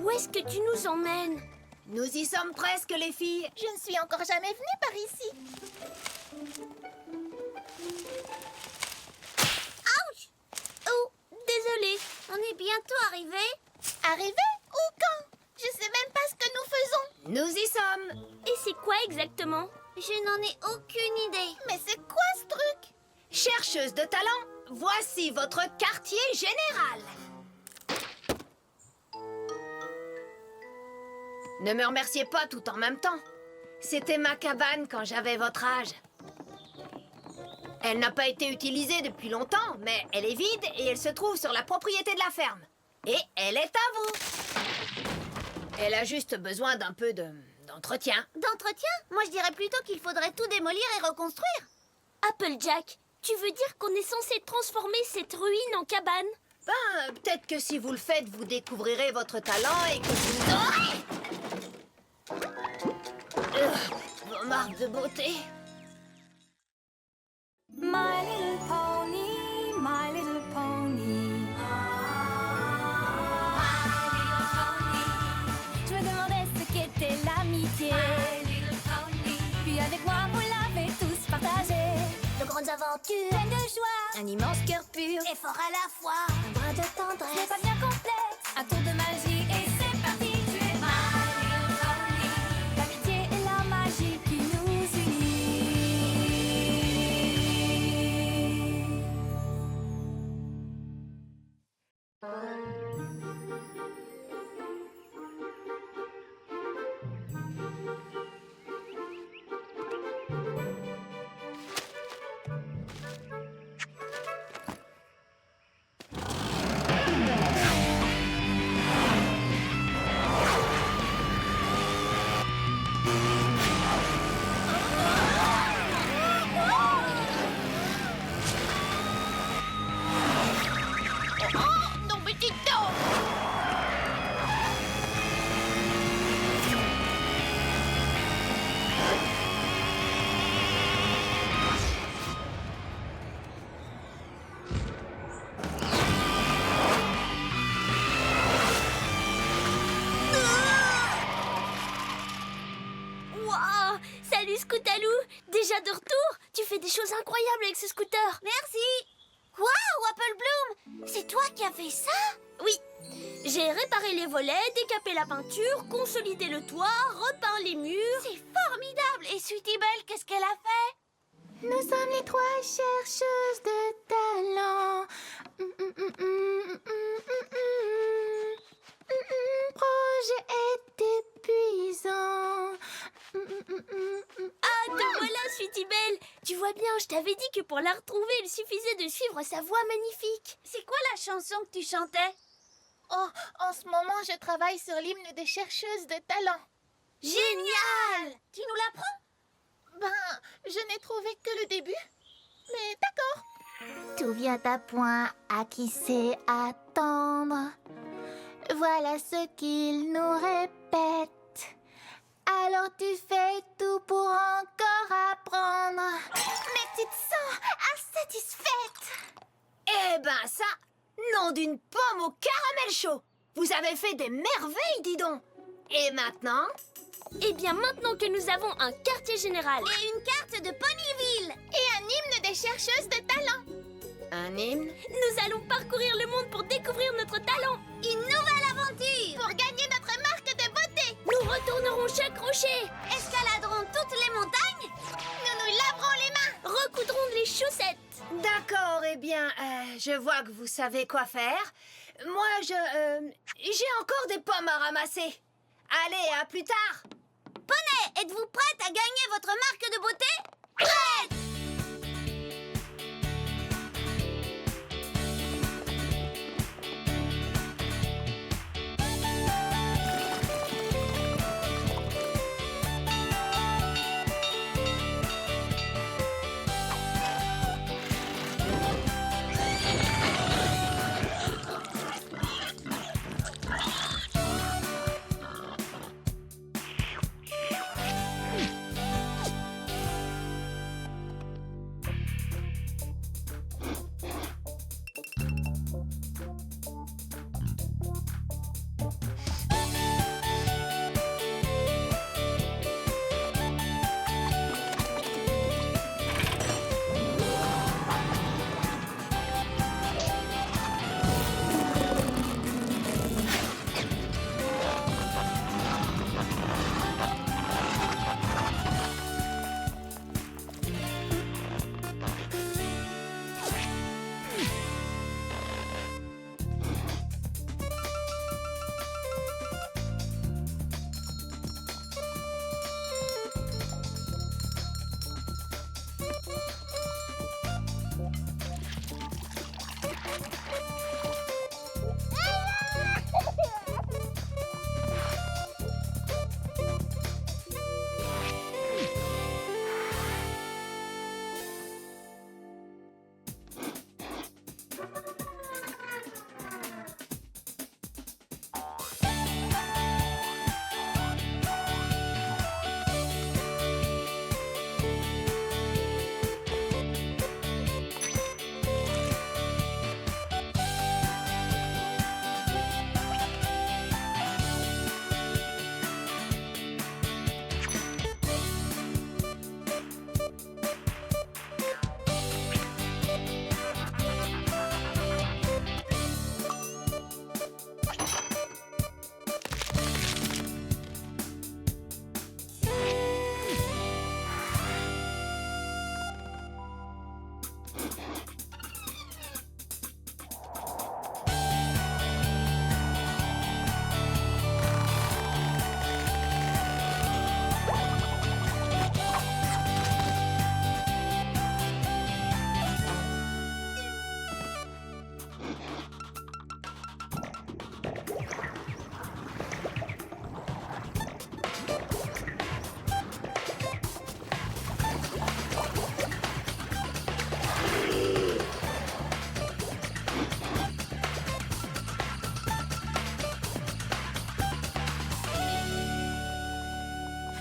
Où est-ce que tu nous emmènes? Nous y sommes presque, les filles. Je ne suis encore jamais venue par ici. Ouch! Oh, désolée. On est bientôt arrivés. Arrivé? Où quand? Je sais même pas ce que nous faisons. Nous y sommes. Et c'est quoi exactement? Je n'en ai aucune idée. Mais c'est quoi ce truc? Chercheuse de talent, voici votre quartier général. Ne me remerciez pas tout en même temps. C'était ma cabane quand j'avais votre âge. Elle n'a pas été utilisée depuis longtemps, mais elle est vide et elle se trouve sur la propriété de la ferme. Et elle est à vous. Elle a juste besoin d'un peu d'entretien. D'entretien? Moi, je dirais plutôt qu'il faudrait tout démolir et reconstruire. Applejack, tu veux dire qu'on est censé transformer cette ruine en cabane? Ben, peut-être que si vous le faites, vous découvrirez votre talent et que vous aurez vos marques de beauté. My little pony, my little pony. Je me demandais ce qu'était l'amitié. Puis avec moi, vous l'avez tous partagé. De grandes aventures, Pleine de joie, un immense cœur pur, et fort à la fois. un brin de Ce n'est tendresse. pas bien complexe, un tour de magie et c'est parti. Tu es my little pony. L'amitié et la magie qui nous unit. Oh, non, petite dent! Waouh! Salut Scootaloo! Déjà de retour? Tu fais des choses incroyables avec ce scooter. Merci! Waouh, Apple Bloom! C'est toi qui as fait ça? Oui. J'ai réparé les volets, décapé la peinture, consolidé le toit, repeint les murs. C'est formidable! Et Sweetie Belle, qu'est-ce qu'elle a fait? Nous sommes les trois chercheuses de talent. Projet est épuisant. Ah, te voilà, Sweetie Belle! Tu vois bien, je t'avais dit que pour la retrouver, il suffisait de suivre sa voix magnifique. C'est quoi la chanson que tu chantais? Oh, en ce moment, je travaille sur l'hymne des chercheuses de talent. Génial! Tu nous l'apprends? Ben, je n'ai trouvé que le début. Mais d'accord. Tout vient à point à qui sait attendre. Voilà ce qu'il nous répète. Alors tu fais tout pour encore apprendre. Mais tu te sens insatisfaite. Eh ben ça, nom d'une pomme au caramel chaud. Vous avez fait des merveilles, dis donc. Et maintenant? Eh bien, maintenant que nous avons un quartier général et une carte de Ponyville, Et un hymne des chercheuses de talent. Un hymne? nous allons parcourir le monde pour découvrir notre talent. Une nouvelle aventure! Pour gagner notre marque de beauté. Nous retournerons chaque rocher, escaladerons toutes les montagnes, Nous nous laverons les mains. recoudrons les chaussettes. D'accord, eh bien, je vois que vous savez quoi faire. Moi, j'ai encore des pommes à ramasser. Allez, à plus tard. Poney, êtes-vous prête à gagner votre marque de beauté? Prête!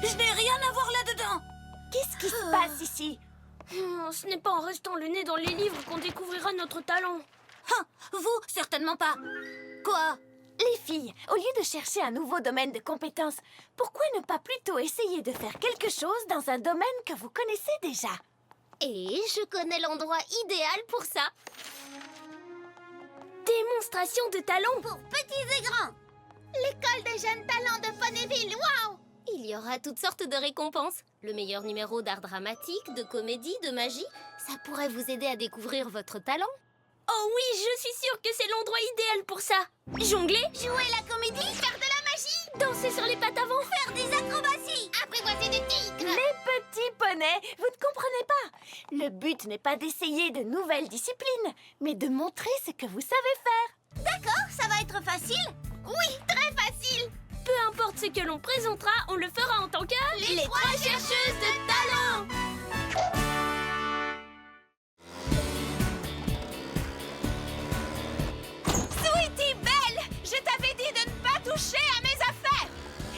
Je n'ai rien à voir là-dedans. Qu'est-ce qui se passe ici? Ce n'est pas en restant le nez dans les livres qu'on découvrira notre talent. Vous, certainement pas. Quoi? Les filles, au lieu de chercher un nouveau domaine de compétences, pourquoi ne pas plutôt essayer de faire quelque chose dans un domaine que vous connaissez déjà? Et je connais l'endroit idéal pour ça. Démonstration de talent pour petits et grands. L'école des jeunes talents de Ponyville, waouh! Il y aura toutes sortes de récompenses. Le meilleur numéro d'art dramatique, de comédie, de magie. Ça pourrait vous aider à découvrir votre talent. Oh oui, je suis sûre que c'est l'endroit idéal pour ça. Jongler, jouer la comédie, faire de la magie, danser sur les pattes avant, faire des acrobaties, apprivoiser des tigres. Les petits poneys, vous ne comprenez pas. Le but n'est pas d'essayer de nouvelles disciplines, mais de montrer ce que vous savez faire. D'accord, ça va être facile. Oui, très facile. Peu importe ce que l'on présentera, on le fera en tant que... Les trois chercheuses de talent. Sweetie Belle, je t'avais dit de ne pas toucher à mes affaires.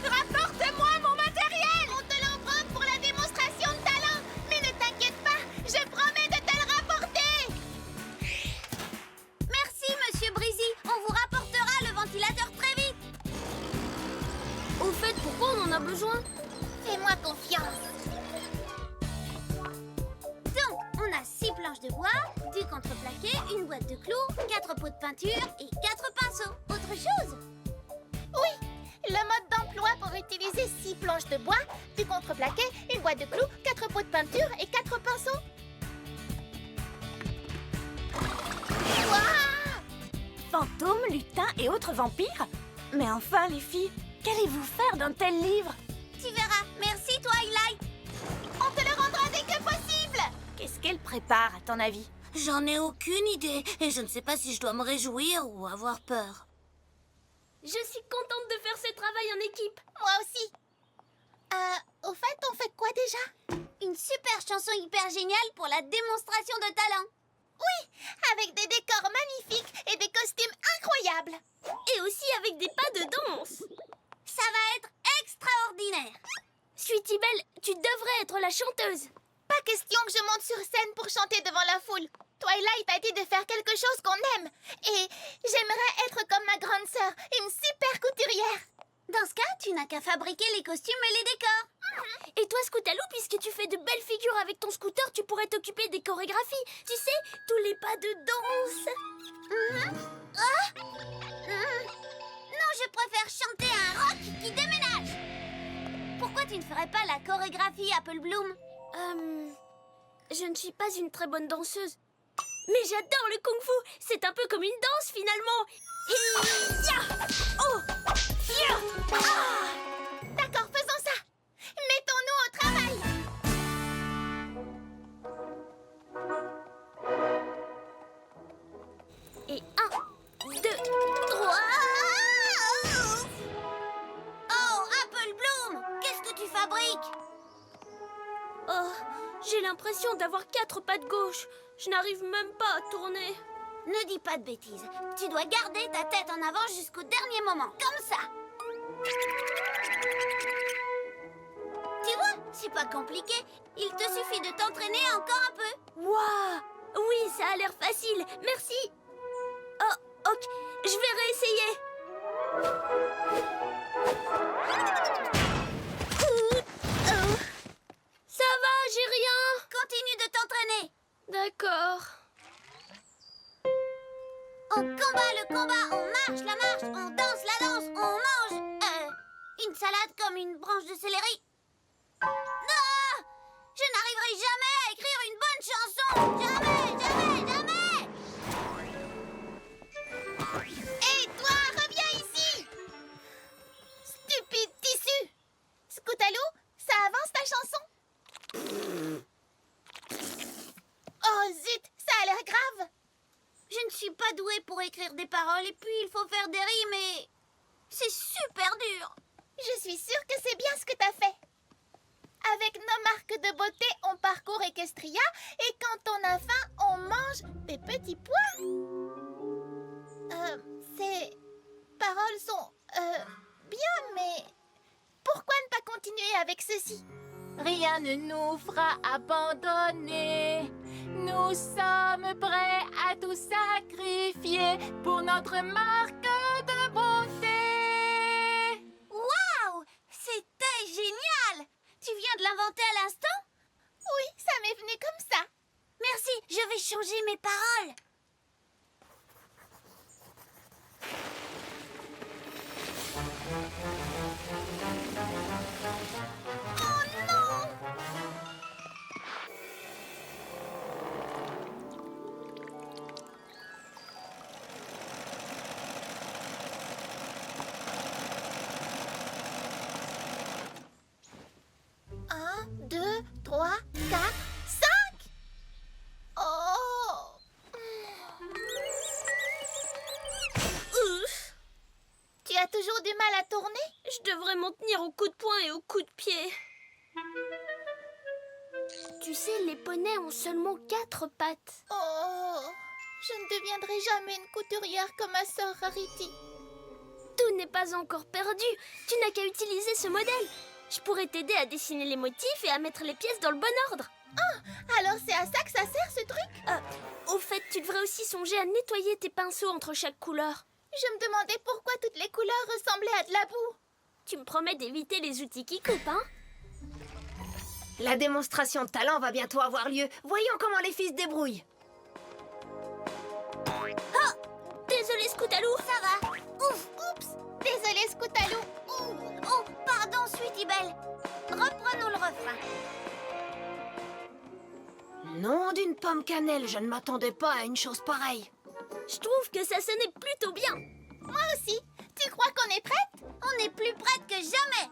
Rapporte-moi mon matériel. On te l'envoie pour la démonstration de talent. Mais ne t'inquiète pas, je promets de te le rapporter. Merci, Monsieur Breezy. On vous rapportera le ventilateur très vite. Au fait, pourquoi on en a besoin? Fais-moi confiance. Donc, on a 6 planches de bois, du contreplaqué, une boîte de clous, 4 pots de peinture et 4 pinceaux. Autre chose? Oui, le mode d'emploi pour utiliser 6 planches de bois, du contreplaqué, une boîte de clous, 4 pots de peinture et 4 pinceaux. Fantômes, lutins et autres vampires? Mais enfin, les filles, qu'allez-vous faire d'un tel livre? Tu verras. Merci, Twilight. On te le rendra dès que possible. Qu'est-ce qu'elle prépare, à ton avis? J'en ai aucune idée et je ne sais pas si je dois me réjouir ou avoir peur. Je suis contente de faire ce travail en équipe. Moi aussi. Au fait, on fait quoi déjà? Une super chanson hyper géniale pour la démonstration de talent. Oui, avec des décors magnifiques et des costumes incroyables. Et aussi avec des pas de danse. Ça va être extraordinaire. Sweetie Belle, tu devrais être la chanteuse. Pas question que je monte sur scène pour chanter devant la foule. Twilight a dit de faire quelque chose qu'on aime. Et j'aimerais être comme ma grande sœur, une super couturière. Dans ce cas, tu n'as qu'à fabriquer les costumes et les décors. Et toi, Scootaloo, puisque tu fais de belles figures avec ton scooter, tu pourrais t'occuper des chorégraphies. Tu sais, tous les pas de danse. Non, je préfère chanter un rock qui déménage. Pourquoi tu ne ferais pas la chorégraphie Apple Bloom? Je ne suis pas une très bonne danseuse. Mais j'adore le kung-fu. C'est un peu comme une danse, finalement. Hi-ya! Oh! Hi-ya! Ah! D'accord, faisons ça. Mettons-nous au travail. Et 1, 2, 3... Oh, Apple Bloom! Qu'est-ce que tu fabriques? Oh, j'ai l'impression d'avoir 4 pattes gauches. Je n'arrive même pas à tourner. Ne dis pas de bêtises. Tu dois garder ta tête en avant jusqu'au dernier moment, comme ça. Tu vois, c'est pas compliqué. Il te suffit de t'entraîner encore un peu. Waouh! Oui, ça a l'air facile. Merci. Oh, ok. Je vais réessayer. Ça va, j'ai rien. Continue de t'entraîner. D'accord. On combat le combat, on marche la marche, on danse la danse, on mange une salade comme une branche de céleri. Non! Je n'arriverai jamais à écrire une bonne chanson. Jamais, jamais. douée pour écrire des paroles et puis il faut faire des rimes et... c'est super dur. Je suis sûre que c'est bien ce que t'as fait. Avec nos marques de beauté, on parcourt Equestria et quand on a faim, on mange des petits pois. Ces paroles sont bien, mais pourquoi ne pas continuer avec ceci? Rien ne nous fera abandonner. Nous sommes prêts à tout sacrifier pour notre marque de beauté. Waouh! C'était génial! Tu viens de l'inventer à l'instant? Oui, ça m'est venu comme ça. Merci, je vais changer mes paroles. Oh non! Un, deux, trois, quatre, cinq. Oh! Ouf! Tu as toujours du mal à tourner? Je devrais m'en tenir aux coups de poing et aux coups de pied. Tu sais, les poneys ont seulement 4 pattes. Oh! Je ne deviendrai jamais une couturière comme ma sœur Rarity. Tout n'est pas encore perdu. Tu n'as qu'à utiliser ce modèle. Je pourrais t'aider à dessiner les motifs et à mettre les pièces dans le bon ordre. Alors c'est à ça que ça sert ce truc? Au fait, tu devrais aussi songer à nettoyer tes pinceaux entre chaque couleur. Je me demandais pourquoi toutes les couleurs ressemblaient à de la boue. Tu me promets d'éviter les outils qui coupent, hein? La démonstration de talent va bientôt avoir lieu. Voyons comment les filles se débrouillent. Désolé, Scoutalou. Ça va. Ouf, oups. Désolée, Scoutalou. Oh, pardon, Sweetie Belle. Reprenons le refrain. Nom d'une pomme cannelle, je ne m'attendais pas à une chose pareille. Je trouve que ça sonnait plutôt bien. Moi aussi. Tu crois qu'on est prête? On est plus prête que jamais.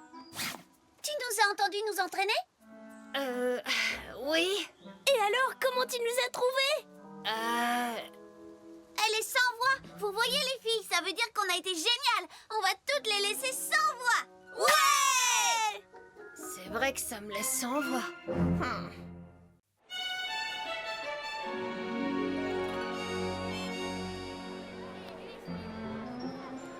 Tu nous as entendus nous entraîner? Oui. Et alors, comment tu nous as trouvés? Elle est sans voix. Vous voyez les filles, ça veut dire qu'on a été génial. On va toutes les laisser sans voix. Ouais! C'est vrai que ça me laisse sans voix.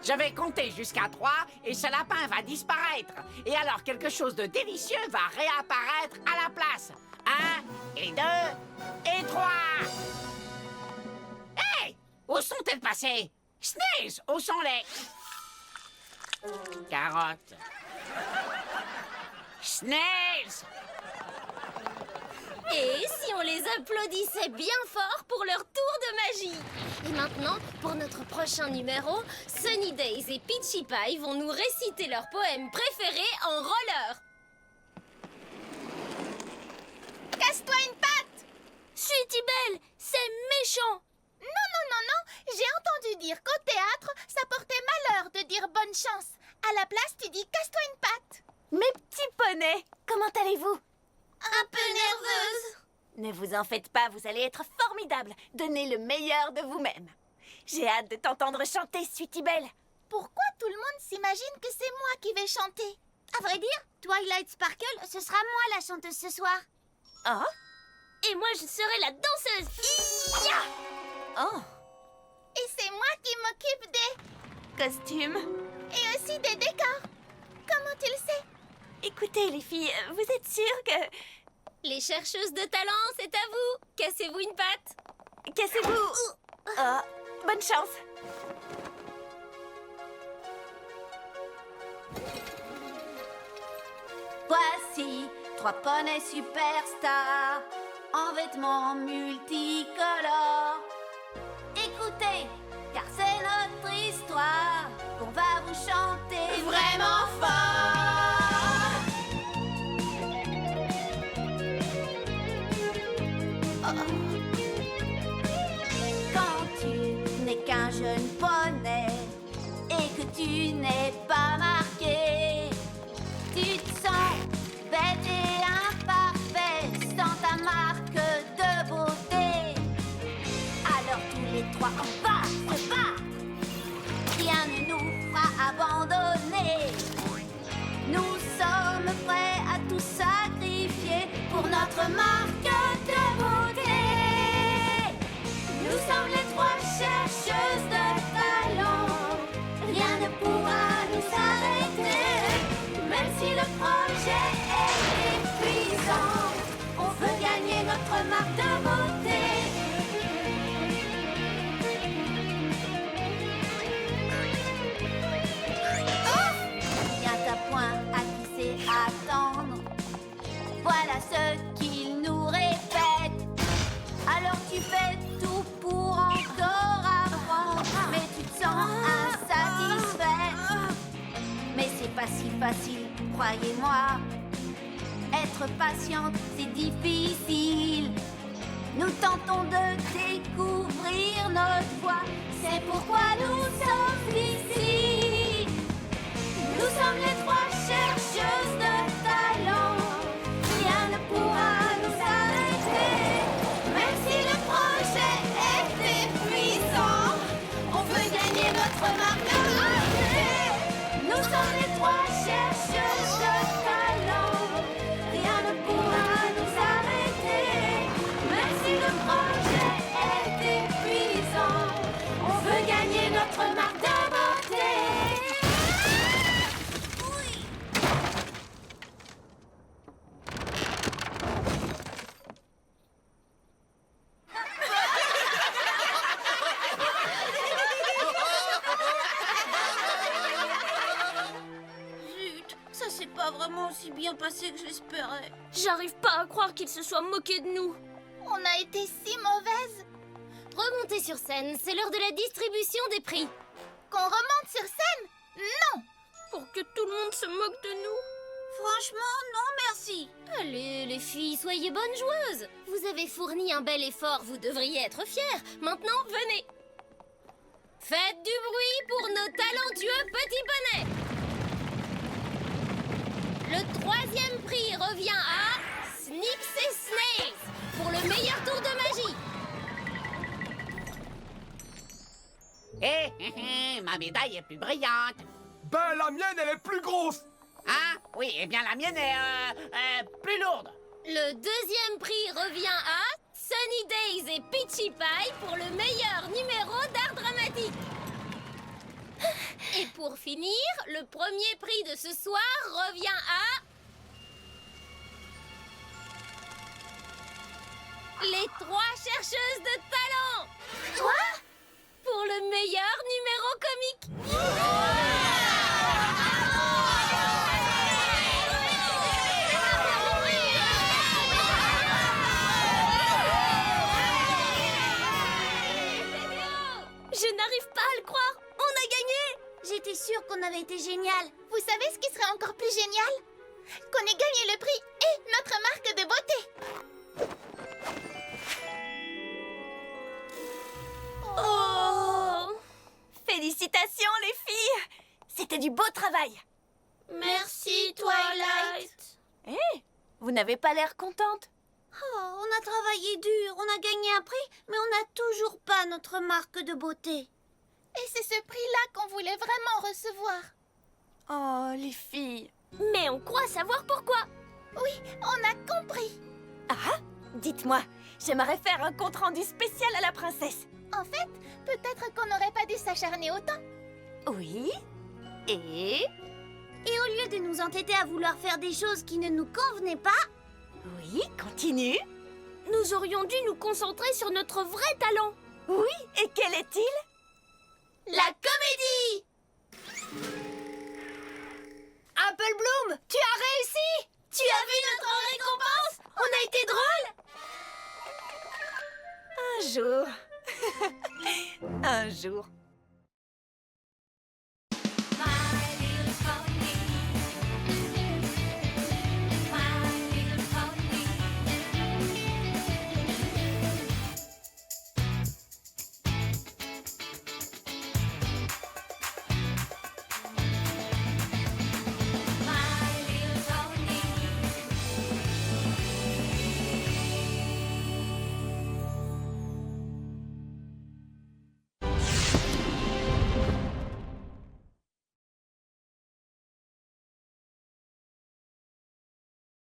Je vais compter jusqu'à 3 et ce lapin va disparaître. Et alors quelque chose de délicieux va réapparaître à la place. 1 et 2 et 3. Hey! Où sont-elles passées? Snails, où sont les... Carottes. Snails! Et si on les applaudissait bien fort pour leur tour de magie? Et maintenant, pour notre prochain numéro, Sunny Days et Peachy Pie vont nous réciter leur poème préféré en roller. Casse-toi une patte! Sweetie Belle, c'est méchant. Non, j'ai entendu dire qu'au théâtre, ça portait malheur de dire bonne chance. À la place, tu dis casse-toi une patte. Mes petits poneys, comment allez-vous? Un peu nerveuse. Ne vous en faites pas, vous allez être formidables. Donnez le meilleur de vous-même. J'ai hâte de t'entendre chanter, Sweetie Belle. Pourquoi tout le monde s'imagine que c'est moi qui vais chanter? À vrai dire, Twilight Sparkle, ce sera moi la chanteuse ce soir. Oh? Et moi, je serai la danseuse. Ia! Oh! Et c'est moi qui m'occupe des... Costume. et aussi des décors. Comment tu le sais? Écoutez, les filles, vous êtes sûres que... Les chercheuses de talent, c'est à vous. Cassez-vous une patte. Cassez-vous. Oh, bonne chance. Voici 3 poneys superstars en vêtements multicolores. Écoutez, car c'est notre histoire qu'on va vous chanter vraiment fort. Quand tu n'es qu'un jeune poney et que tu n'es pas marqué, tu te sens bête et imparfait sans ta marque de beauté. Alors tous les 3 en bas. notre marque de beauté. Nous sommes les trois chercheuses de talent. Rien ne pourra nous arrêter. Même si le projet est épuisant, on veut gagner notre marque de beauté. Viens à point à qui sait attendre. Voilà ce qu'il nous répète. Alors tu fais tout pour encore apprendre, mais tu te sens insatisfaite. Mais c'est pas si facile, croyez-moi. Être patiente, c'est difficile. Nous tentons de découvrir notre voie. C'est pourquoi nous sommes ici. Nous sommes les trois chercheuses de talent. Rien ne pourra nous arrêter. Même si le projet est épuisant, on veut gagner notre marque de beauté. Nous sommes les trois chercheuses de talent. Rien ne pourra nous arrêter. Même si le projet est épuisant, on veut gagner notre marque de beauté. Zut, ça s'est pas vraiment aussi bien passé que je l'espérais. J'arrive pas à croire qu'il se soit moqué de nous. On a été si mauvaises. Remontez sur scène, c'est l'heure de la distribution des prix. Qu'on remonte sur scène? Non. Pour que tout le monde se moque de nous. Franchement, non merci. Allez, les filles, soyez bonnes joueuses. Vous avez fourni un bel effort, vous devriez être fiers. Maintenant, venez. Faites du bruit pour nos talentueux petits bonnets. Le troisième prix revient à Snicks et Snakes pour le meilleur tour de magie. Ma médaille est plus brillante. Ben, la mienne, elle est plus grosse. Hein? Oui, eh bien la mienne est plus lourde. Le deuxième prix revient à Sunny Days et Peachy Pie pour le meilleur numéro d'art dramatique. Et pour finir, le premier prix de ce soir revient à... les trois chercheuses de talent. Quoi? Pour le meilleur numéro comique. Je n'arrive pas à le croire. On a gagné. J'étais sûre qu'on avait été génial. Vous savez ce qui serait encore plus génial? Qu'on ait gagné le prix et notre marque de beauté. Oh! Félicitations, les filles! C'était du beau travail. Merci, Twilight. Hé, vous n'avez pas l'air contente. Oh, on a travaillé dur, on a gagné un prix, mais on n'a toujours pas notre marque de beauté. Et c'est ce prix-là qu'on voulait vraiment recevoir. Oh, les filles. Mais on croit savoir pourquoi. Oui, on a compris. Ah, dites-moi, j'aimerais faire un compte-rendu spécial à la princesse. En fait, peut-être qu'on n'aurait pas dû s'acharner autant. Oui. Et Et au lieu de nous entêter à vouloir faire des choses qui ne nous convenaient pas, oui, continue. Nous aurions dû nous concentrer sur notre vrai talent. Oui, et quel est-il? La comédie. Apple Bloom, tu as réussi! Tu as vu notre récompense? On a été drôles. Un jour. Un jour.